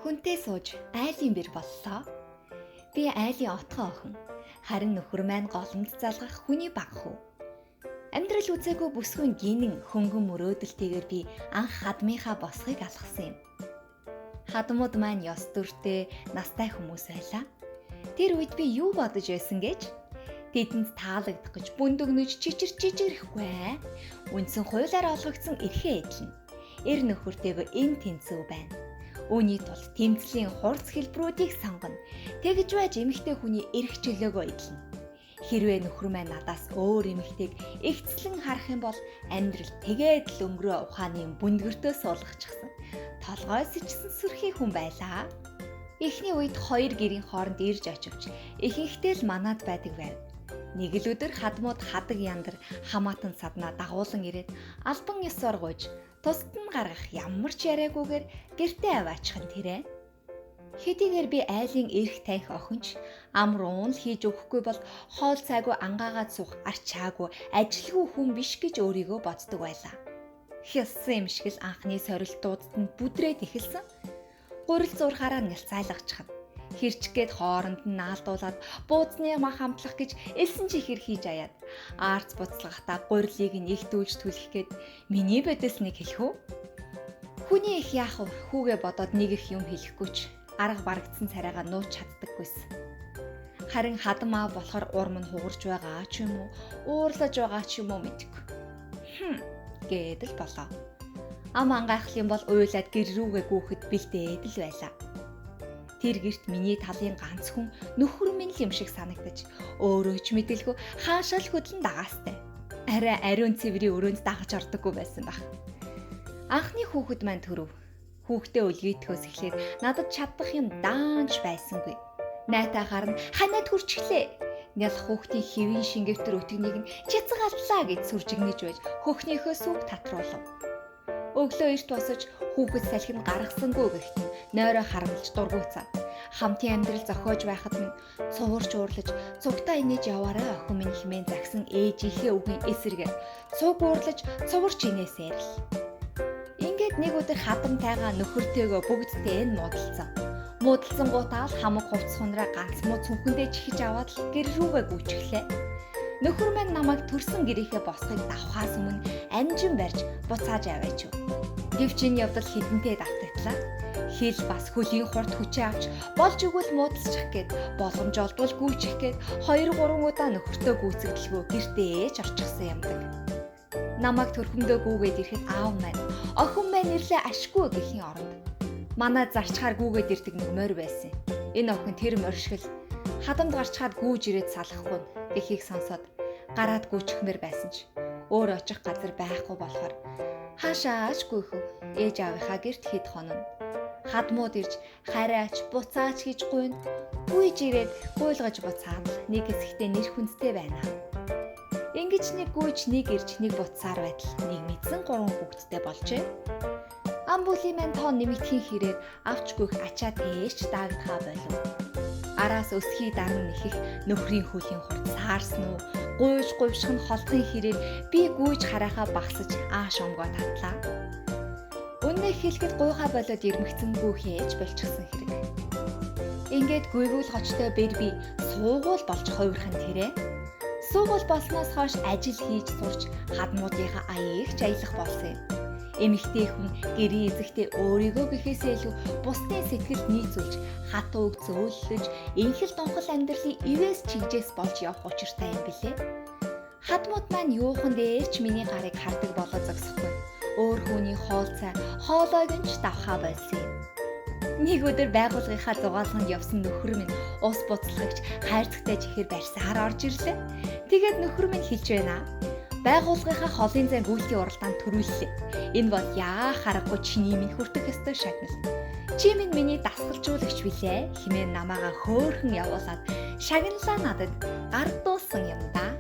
Хүнтэй сууж айлын бэр боллоо. Би айлын отгоо охин. Харин нөхөр маань голомд залгах хүний баг хүү. Амьдрал үзээгүй бүсгүй гинэн хөнгөн мөрөөдөлтэйгээр би анх хадмынхаа босхийг алгасан юм. Хадмууд маань ёс дүртэй, настай хүмүүс байлаа. Тэр үед би юу бодож байсан гэж? Тэдэнд таалагдах гэж бүндөгнөж чичирхгүй. Үндсэн хуулиар олгогдсон эрхээ эдлэн. Эр нөхөртэйгөө эн тэнцүү байна. Үүний тулд тэмцлийн хурц хэлбэрүүдийг сонгоно. Тэгж байж эмэгтэй хүний эрх чөлөөгөө эдлэнэ. Хэрвээ нөхөр маань надаас өөр эмэгтэйг эгцлэн харах юм бол амьдрал тэгээд л өнгөрөө ухааны бүндгэртөө суулгачихсан. Толгой сичсэн сүрхий хүн байлаа. Эхний үед хоёр гэрийн хооронд ирж очивч ихэнхдээ л манад байдаг байв. Нэг л өдөр хадмууд хадаг яндар хамаатан саднаа дагуулan ирээд албан ёсоор гуйж тусад нь гаргах ямар ч яриагүйгээр гэртээ аваачихын тэрэ. Хэдийгээр би айлын эрх таних охинч амар уун л хийж өгөхгүй бол хоол цайгүй ангаагаад суух арчаагүй ажилгүй хүн биш гэж өөрийгөө боддог байлаа. Хэлсэн юм шиг л анхны сорилтуудад нь бүдрээд эхэлсэн. Гурил зурхаараа нялцайлгачихна. Хэрчгээд хооронд нь наалдуулаад бууцны мах хамтлах гэж элсэн чихэр хийж аяад аарц буцлагатаа гурилыг нь ихтүүлж түлхэх гээд миний бодос нэг хэлэх үү? Хүний их яах вэ? Хүүгээ бодоод нэг их юм хэлэхгүй ч арга барагдсан царайгаа нууч чаддаггүйсэн. Харин хадмаа болохоор урам нь хугарч байгаа ч юм уу, уурлаж байгаа ч юм уу мэдэхгүй. Гээд л болоо. Ам ангаах юм бол уйлаад гэр рүүгээ гүйхэд бэлдээд л байлаа. Тэр гэрт миний талын ганц хүн нөхөр минь л юм шиг санагдаж өөрөө ч мэдэлгүй хаашаа л хөдлөн дагаастай. Арай ариун цэврийн өрөөнд дагаж ордоггүй байсан баг. Анхны хүүхэд маань төрөв. Хүүхдээ үлгийтгэхөөс эхлээд надад чадах юм даанч байсангүй. Найтахаар нь ханаад хурчглээ. Нялх хүүхдийн хэвийн шингээвтер өтгнийг нь чицгаллаа гэж сүржигнэж байж хөхнийхөө сүг татруулав. Өглөө эрт босож хүүхэд салхи нь гаргасангүй гэхдээ нойроо харамлж дургуйцаад хамтын амьдрал зохиож байхад минь цуварч уурлаж цугтаа инээж яваарай охин минь хэмээн загсан ээжийнхээ үгийн эсрэгээр цуг уурлаж цуварч инээсээр л. Ингээд нэг өдөр хадамтайгаа нөхөртэйгөө бүгдтэй энэ муудалцсан. Муудалцсан гутаал хамаг хувцс хунраа ганц муу цүнхэндээ чихэж аваад л гэр рүүгээ гүйчихлээ. Нөхөр маань намайг төрсөн гэрийнхээ босхийг давхаас өмнө амжин барьж буцааж аваач. Гэвч энэ явдал хідэнтэй давтагдлаа. Хэл бас хөлийн хурд хүчээ авч болж өгвөл муудалчих гээд боломж олдвол гүйчих гээд 2-3 удаа нөхөртөө гүйцэгдэлгүй гэртээ ч орчихсан юмдаг. Намайг төрхөмдөө гүүгээд ирэхэд аав маань охин маань ирлээ ашгүй гэхийн оронд манай зарчхаар гүүгээд ирдэг нэг морь байсан. Энэ охин тэр морь шиг л хадамд гарчхаад гүүж ирээд салахгүй гэхийг сонсоод гараад гүйчихмээр байсан ч өөр очих газар байхгүй болохоор хаашаач гүйхв ээж аавынхаа гэрт хэд хонон. Хадмууд ирж хараач буцаач гэж гуйна. Гүйж ирээд гуйлгаж буцаад нэг хэсэгтээ нэр хүндтэй байна. Ингэж нэг гүйж нэг ирж нэг буцаар байтал нэг мэдсэн 3 хүүхэдтэй болжээ. Амбулийн маань тоон нэмэгдэхийн хэрээр авч гүйх ачаа тээш даагдхаа болов. Араас өсхий даран нэхэх нөхрийн хөлийн хурд саарсан уу? Гуйж гуйших нь холдохын хэрээр би гүйж хараахаа багсаж ааш омгоо татлаа. Үнэ хэлэхэд гуйхаа болоод ирмэгцэн гүйхээж болчихсон хэрэг. Ингээд гүйгүүл хочтой бэр би суугуул болж хувирхан тэрэ. Суугуул болсноос хойш ажил хийж сурч хадмуудынхаа аяыг ч аялах болсон юм. Эмэгтэй хүн гэрийн эзэгтэй өөрийгөө гэхээсээ илүү бусдын сэтгэлд нийцүүлж хатууг зөөлөж инхэл донхол амьдралын ивээс чигжээс болж явах учиртай юм билээ. Хадмууд маань юухан дээр ч миний гарыг хардаг болоо зогсохгүй. Өөр хүний хоол цай хоолойг нь ч давхаа болсон юм. Нэг өдөр байгууллагынхаа зугаалганд явсан нөхөр минь ус буцалгагч хайрцагтай чихэр барьсаар орж ирлээ. Тэгээд нөхөр минь хэлж байна. Байгууллагынхаа холын зай гүйлтийн уралдаанд төрүүллээ. Энэ бол яа харахгүй чиний минь хүртэх ёстой шагнал. Чи минь миний дасгалжуулагч билээ хэмээн намайгаа хөөхөн явуулаад шагналаа надад гардуулсан юм да.